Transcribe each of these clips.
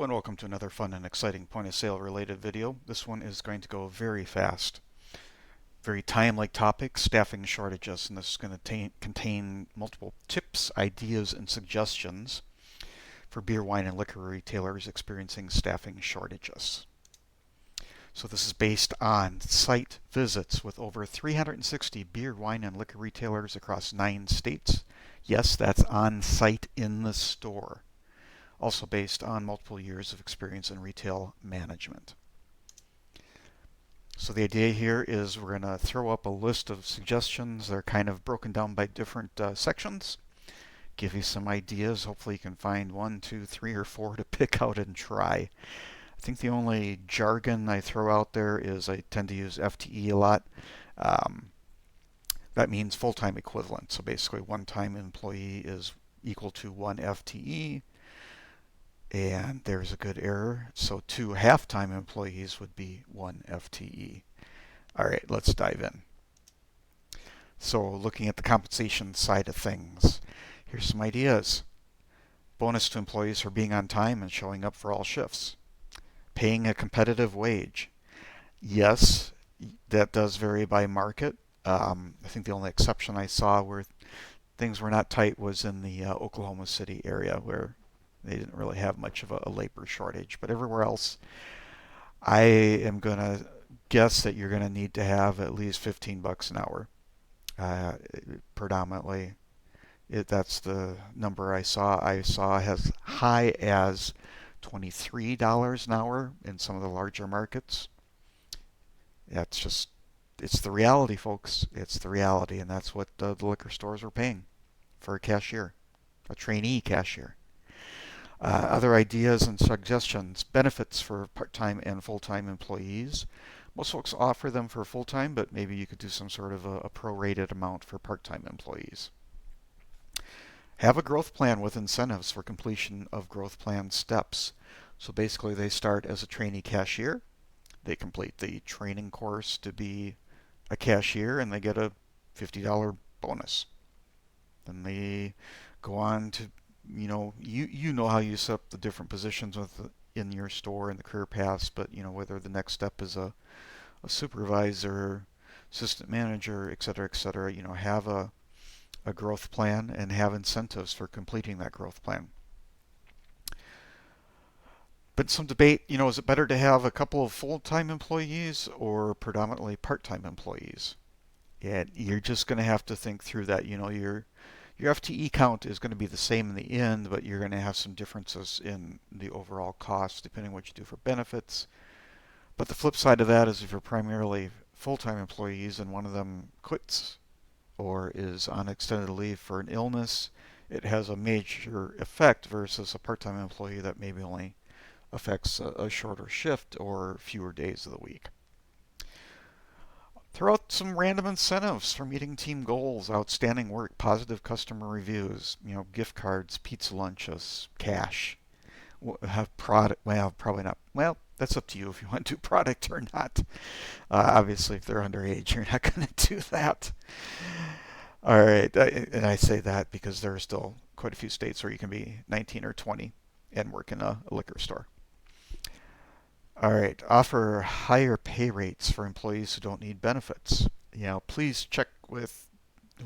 Hello and welcome to another fun and exciting point of sale related video. This one is going to go very fast. Very time-like topic, staffing shortages, and this is going to contain multiple tips, ideas, and suggestions for beer, wine, and liquor retailers experiencing staffing shortages. So this is based on site visits with over 360 beer, wine, and liquor retailers across 9 states. Yes, that's on site in the store. Also based on multiple years of experience in retail management. So the idea here is we're going to throw up a list of suggestions. They're kind of broken down by different sections. Give you some ideas. Hopefully you can find 1, 2, 3, or 4 to pick out and try. I think the only jargon I throw out there is I tend to use FTE a lot. That means full-time equivalent. So basically one-time employee is equal to 1 FTE. And there's a good error. So 2 half-time employees would be 1 FTE. All right, let's dive in. So looking at the compensation side of things, here's some ideas. Bonus to employees for being on time and showing up for all shifts. Paying a competitive wage. Yes, that does vary by market. I think the only exception I saw where things were not tight was in the Oklahoma City area where they didn't really have much of a labor shortage. But everywhere else, I am going to guess that you're going to need to have at least $15 an hour. Predominantly, that's the number I saw. I saw as high as $23 an hour in some of the larger markets. It's the reality, folks. It's the reality, and that's what the liquor stores are paying for a cashier, a trainee cashier. Other ideas and suggestions, benefits for part-time and full-time employees. Most folks offer them for full-time, but maybe you could do some sort of a prorated amount for part-time employees. Have a growth plan with incentives for completion of growth plan steps. So basically they start as a trainee cashier, they complete the training course to be a cashier, and they get a $50 bonus. Then they go on to you know how you set up the different positions in your store and the career paths, but whether the next step is a supervisor, assistant manager, et cetera, have a growth plan and have incentives for completing that growth plan. But some debate, is it better to have a couple of full-time employees or predominantly part-time employees? And you're just going to have to think through that. Your FTE count is going to be the same in the end, but you're going to have some differences in the overall cost depending on what you do for benefits. But the flip side of that is if you're primarily full-time employees and one of them quits or is on extended leave for an illness, it has a major effect versus a part-time employee that maybe only affects a shorter shift or fewer days of the week. Throw out some random incentives for meeting team goals, outstanding work, positive customer reviews, gift cards, pizza lunches, cash. Have product, well, probably not. Well, that's up to you if you want to do product or not. Obviously, if they're underage, you're not going to do that. All right, and I say that because there are still quite a few states where you can be 19 or 20 and work in a liquor store. All right, offer higher pay rates for employees who don't need benefits. Please check with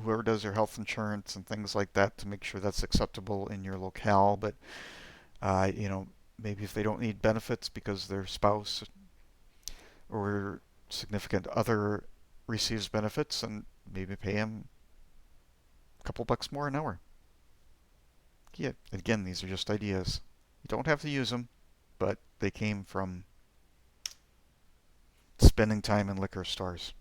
whoever does your health insurance and things like that to make sure that's acceptable in your locale. But, maybe if they don't need benefits because their spouse or significant other receives benefits, and maybe pay them a couple bucks more an hour. Yeah, again, these are just ideas. You don't have to use them, but they came from spending time in liquor stores.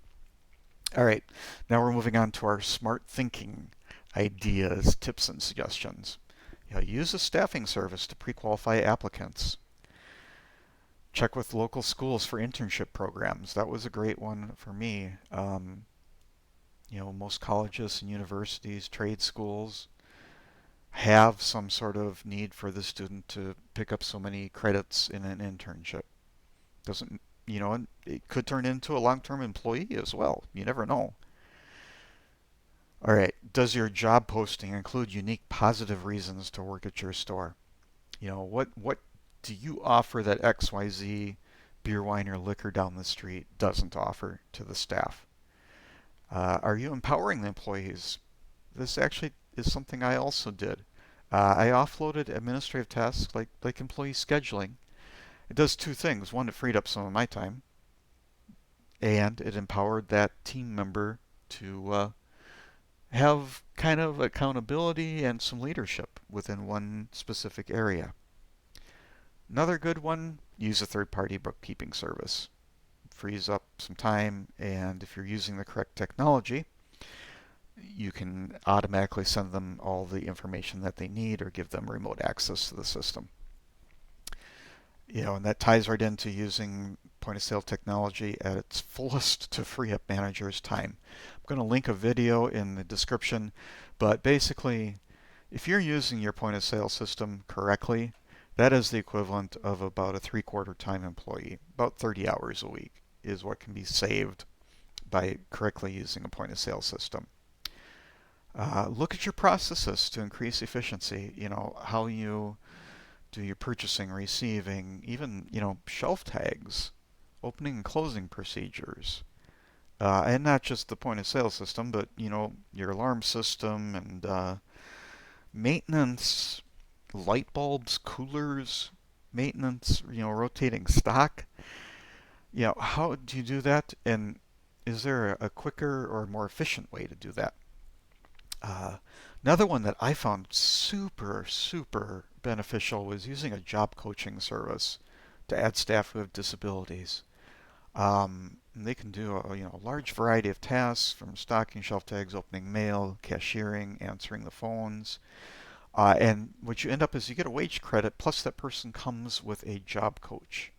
All right, now we're moving on to our smart thinking ideas, tips, and suggestions. Use a staffing service to pre-qualify applicants. Check with local schools for internship programs. That was a great one for me. Most colleges and universities, trade schools have some sort of need for the student to pick up so many credits in an internship. Doesn't and it could turn into a long-term employee as well. You never know. All right, does your job posting include unique positive reasons to work at your store? What do you offer that XYZ beer, wine, or liquor down the street doesn't offer to the staff? Are you empowering the employees? This actually is something I also did. I offloaded administrative tasks like employee scheduling. It does two things. One, it freed up some of my time, and it empowered that team member to have kind of accountability and some leadership within one specific area. Another good one, use a third-party bookkeeping service. Frees up some time, and if you're using the correct technology, you can automatically send them all the information that they need or give them remote access to the system. And that ties right into using point of sale technology at its fullest to free up managers' time. I'm going to link a video in the description, but basically, if you're using your point of sale system correctly, that is the equivalent of about a 3/4 time employee. About 30 hours a week is what can be saved by correctly using a point of sale system. Look at your processes to increase efficiency. How you do your purchasing, receiving, even shelf tags, opening and closing procedures, and not just the point of sale system, but your alarm system and maintenance, light bulbs, coolers, maintenance, rotating stock. How do you do that? And is there a quicker or more efficient way to do that? Another one that I found super, super beneficial was using a job coaching service to add staff who have disabilities. They can do a large variety of tasks from stocking shelf tags, opening mail, cashiering, answering the phones. And what you end up is you get a wage credit plus that person comes with a job coach.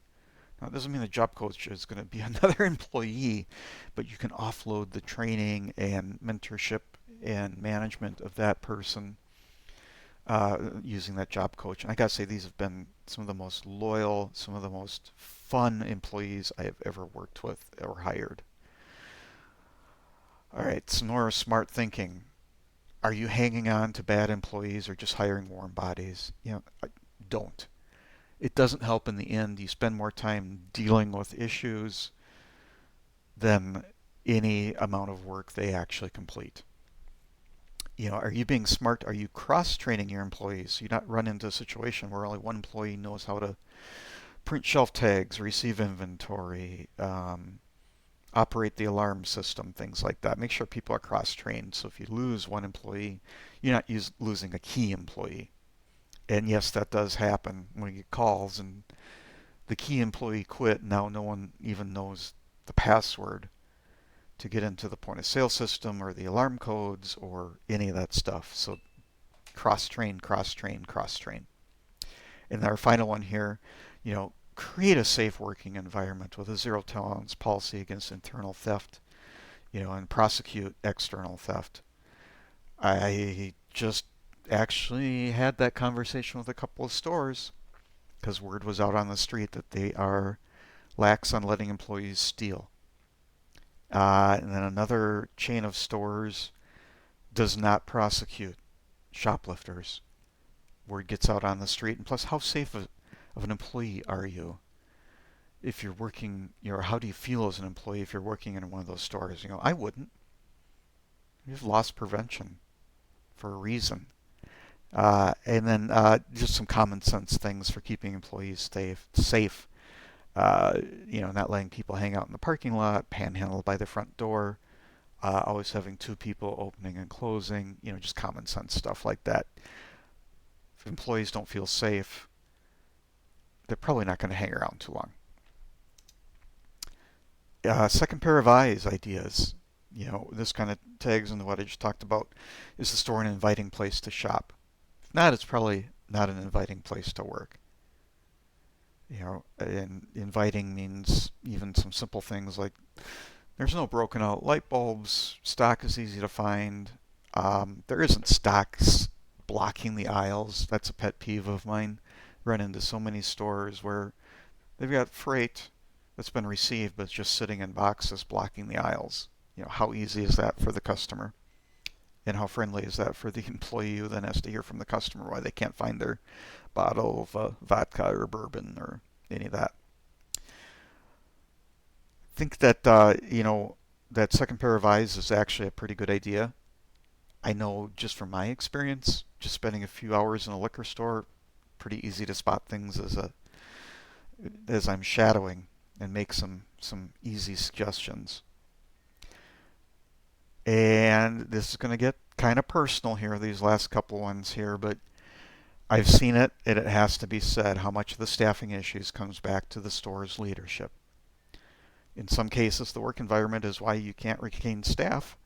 Now, it doesn't mean the job coach is going to be another employee, but you can offload the training and mentorship and management of that person using that job coach. And I gotta say, these have been some of the most loyal, some of the most fun employees I have ever worked with or hired. All right, some more smart thinking. Are you hanging on to bad employees or just hiring warm bodies? Don't. It doesn't help in the end. You spend more time dealing with issues than any amount of work they actually complete. Are you being smart? Are you cross-training your employees so you not run into a situation where only one employee knows how to print shelf tags, receive inventory, operate the alarm system, things like that. Make sure people are cross-trained. So if you lose one employee, you're not losing a key employee. And yes, that does happen when you get calls and the key employee quit. Now no one even knows the password to get into the point of sale system or the alarm codes or any of that stuff. So cross-train, cross-train, cross-train. And our final one here, create a safe working environment with a zero tolerance policy against internal theft, and prosecute external theft. I just actually had that conversation with a couple of stores because word was out on the street that they are lax on letting employees steal. And then another chain of stores does not prosecute shoplifters. Word gets out on the street. And plus, how safe of an employee are you if you're working, how do you feel as an employee if you're working in one of those stores? I wouldn't. You've lost prevention for a reason. And then just some common sense things for keeping employees safe. Not letting people hang out in the parking lot, panhandle by the front door, always having two people opening and closing, just common sense stuff like that. If employees don't feel safe, they're probably not going to hang around too long. Second pair of eyes ideas. This kind of tags into what I just talked about. Is the store an inviting place to shop? If not, it's probably not an inviting place to work. And inviting means even some simple things like there's no broken out light bulbs, stock is easy to find, there isn't stocks blocking the aisles. That's a pet peeve of mine. Run into so many stores where they've got freight that's been received but it's just sitting in boxes blocking the aisles. How easy is that for the customer? And how friendly is that for the employee who then has to hear from the customer why they can't find their bottle of vodka or bourbon or any of that? I think that, that second pair of eyes is actually a pretty good idea. I know just from my experience, just spending a few hours in a liquor store, pretty easy to spot things as I'm shadowing and make some easy suggestions. And this is going to get kind of personal here, these last couple ones here, but I've seen it, and it has to be said how much of the staffing issues comes back to the store's leadership. In some cases, the work environment is why you can't retain staff,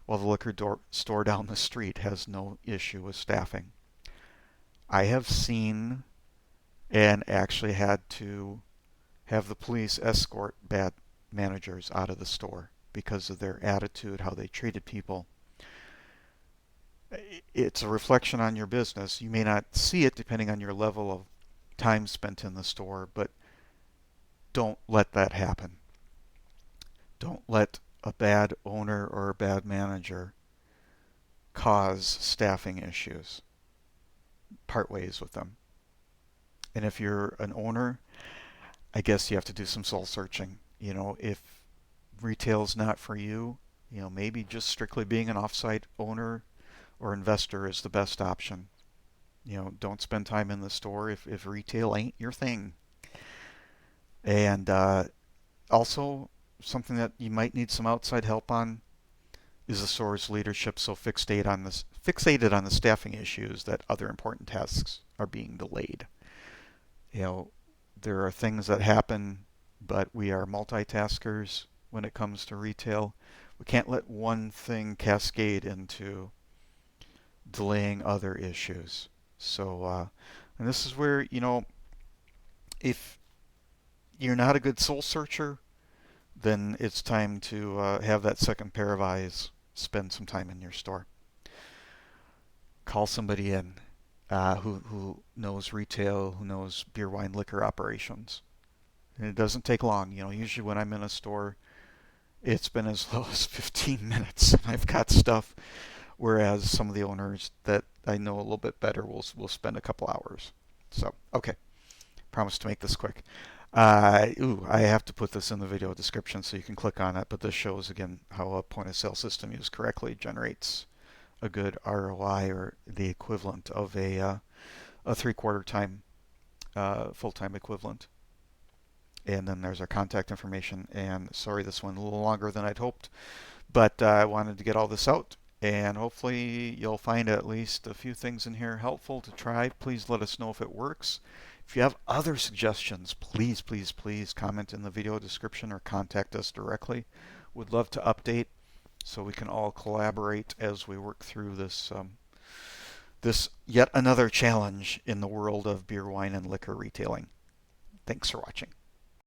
while the store down the street has no issue with staffing. I have seen and actually had to have the police escort bad managers out of the store because of their attitude, how they treated people. It's a reflection on your business. You may not see it depending on your level of time spent in the store, but don't let that happen. Don't let a bad owner or a bad manager cause staffing issues. Part ways with them. And if you're an owner, I guess you have to do some soul searching. If retail's not for you, maybe just strictly being an offsite owner or investor is the best option. Don't spend time in the store if retail ain't your thing. And also, something that you might need some outside help on is the store's leadership so fixated on the staffing issues that other important tasks are being delayed. You know, there are things that happen, but we are multitaskers when it comes to retail. We can't let one thing cascade into delaying other issues. So, and this is where, if you're not a good soul searcher, then it's time to have that second pair of eyes spend some time in your store. Call somebody in who knows retail, who knows beer, wine, liquor operations. And it doesn't take long. Usually when I'm in a store, it's been as low as 15 minutes. I've got stuff, whereas some of the owners that I know a little bit better will spend a couple hours. So, okay. Promise to make this quick. I have to put this in the video description so you can click on it, but this shows again how a point of sale system used correctly generates a good ROI or the equivalent of a 3/4 time full-time equivalent. And then there's our contact information. And sorry, this one a little longer than I'd hoped, but I wanted to get all this out. And hopefully you'll find at least a few things in here helpful to try. Please let us know if it works. If you have other suggestions, please, please, please comment in the video description or contact us directly. Would love to update so we can all collaborate as we work through this yet another challenge in the world of beer, wine, and liquor retailing. Thanks for watching.